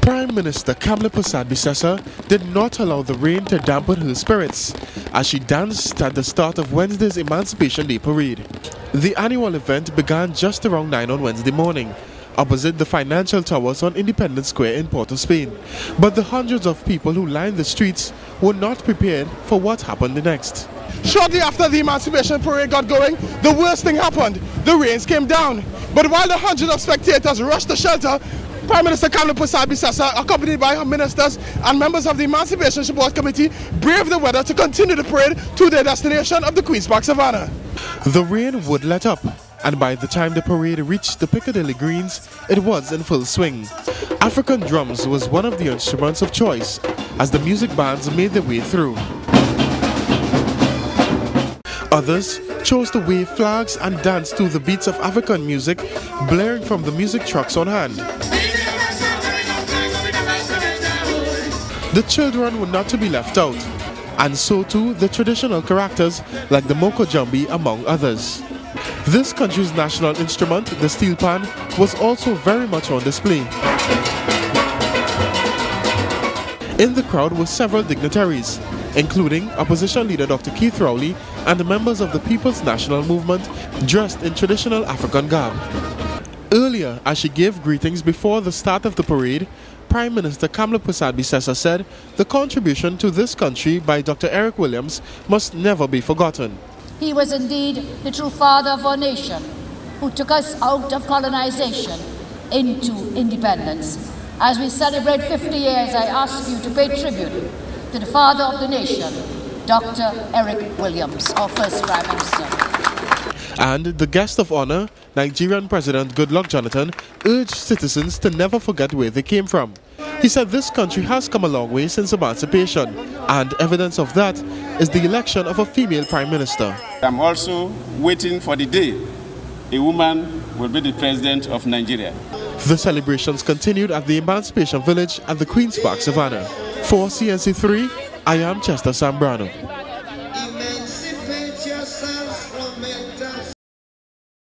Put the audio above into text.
Prime Minister Kamala Persad-Bissessar did not allow the rain to dampen her spirits as she danced at the start of Wednesday's Emancipation Day parade. The annual event began just around 9 on Wednesday morning, opposite the Financial Towers on Independence Square in Port of Spain. But the hundreds of people who lined the streets were not prepared for what happened next. Shortly after the Emancipation Parade got going, the worst thing happened. The rains came down. But while the hundreds of spectators rushed to shelter, Prime Minister Kamala Persad-Bissessar, accompanied by her ministers and members of the Emancipation Support Committee, braved the weather to continue the parade to their destination of the Queen's Park Savannah. The rain would let up, and by the time the parade reached the Piccadilly Greens, it was in full swing. African drums was one of the instruments of choice as the music bands made their way through. Others chose to wave flags and dance to the beats of African music blaring from the music trucks on hand. The children were not to be left out, and so too the traditional characters like the Moko Jambi among others. This country's national instrument, the steel pan, was also very much on display. In the crowd were several dignitaries, including opposition leader Dr. Keith Rowley and members of the People's National Movement dressed in traditional African garb. Earlier, as she gave greetings before the start of the parade, Prime Minister Kamala Persad-Bissessar said the contribution to this country by Dr. Eric Williams must never be forgotten. He was indeed the true father of our nation, who took us out of colonization into independence. As we celebrate 50 years, I ask you to pay tribute to the father of the nation, Dr. Eric Williams, our first Prime Minister. And the guest of honor, Nigerian President Goodluck Jonathan, urged citizens to never forget where they came from. He said this country has come a long way since emancipation, and evidence of that is the election of a female Prime Minister. I'm also waiting for the day a woman will be the President of Nigeria. The celebrations continued at the Emancipation Village at the Queen's Park Savannah. For CNC3, I am Chester Sambrano.